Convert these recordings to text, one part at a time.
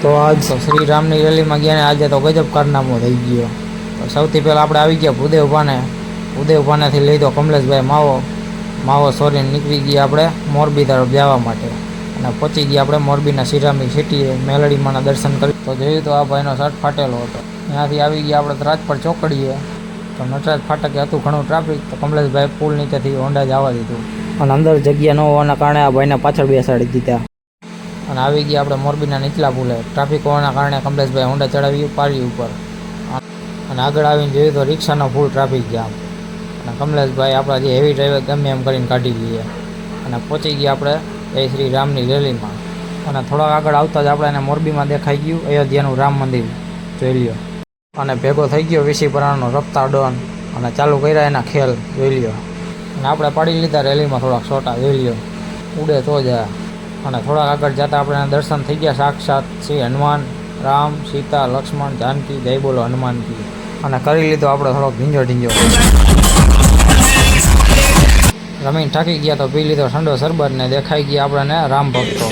તો આજ તો શ્રી રામની રેલીમાં ગયા ને આજે તો ગજબ કારનામો થઈ ગયો. તો સૌથી પહેલાં આપણે આવી ગયા ભૂદેવ ભાનેથી લીધો કમલેશભાઈ માવો સોરીને નીકળી ગયા આપણે મોરબી તરફ જવા માટે અને પહોંચી ગયા આપણે મોરબીના શ્રીરામની સિટીએ મેલડીમાંના દર્શન કરી. તો જોયું તો આ ભાઈનો શર્ટ ફાટેલો હતો. ત્યાંથી આવી ગયા આપણે રાજપર ચોકડીએ. તો નટરાજ ફાટકે હતું ઘણું ટ્રાફિક. તો કમલેશભાઈ પુલ નીચેથી હોન્ડા જવા દીધું અને અંદર જગ્યા ન હોવાના કારણે આ ભાઈને પાછળ બેસાડી દીધા. અને આવી ગયા આપણે મોરબીના નીચલા પુલે. ટ્રાફિક હોવાના કારણે કમલેશભાઈ હોન્ડા ચડાવી પારી ઉપર અને આગળ આવીને જોયું તો રિક્ષાનો ફૂલ ટ્રાફિક જામ. અને કમલેશભાઈ આપણા જે હેવી ડ્રાઈવર ગમે એમ કરીને કાઢી લઈએ અને પહોંચી ગયા આપણે જય શ્રી રામની રેલીમાં. અને થોડાક આગળ આવતા જ આપણે એને મોરબીમાં દેખાઈ ગયું અયોધ્યાનું રામ મંદિર જોઈ લ્યો. અને ભેગો થઈ ગયો વિસીપરાનો રફતાર ડોન અને ચાલુ કર્યા એના ખેલ જોઈ લ્યો. અને આપણે પાડી લીધા રેલીમાં થોડાક છોટા જોઈ લ્યો, ઉડે તો જ. અને થોડાક આગળ જતાં આપણે દર્શન થઈ ગયા સાક્ષાત શ્રી હનુમાન, રામ, સીતા, લક્ષ્મણ, જાનકી, જય બોલો હનુમાનકી. અને કરી લીધો આપણે થોડોક ઢીંજો રમીને થાકી ગયા તો પી લીધો ઠંડો શરબત ને દેખાઈ ગયા આપણને રામ ભક્તો.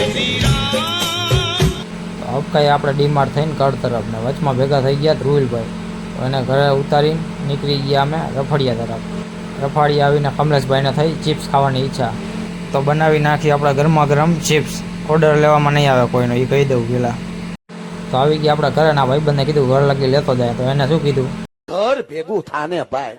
અબકાઈ આપણે ડીમાર્ટ થઈને કડ તરફ ને વચમાં ભેગા થઈ ગયા ધ્રુવીલભાઈ. તો એને ઘરે ઉતારીને નીકળી ગયા અમે રફડિયા તરફ. રફાડિયા આવીને કમલેશભાઈને થઈ ચિપ્સ ખાવાની ઈચ્છા. તો બનાવી નાખી આપણે ગરમા ગરમ ચિપ્સ. ઓર્ડર લેવામાં નહીં આવે કોઈનો, એ કહી દઉં પેલા. તો આવી ગયા આપણે ઘરે. ના ભાઈબંધને કીધું ઘર લગી લેતો જાય. તો એને શું કીધું, ઘર ભેગું થાને ભાઈ.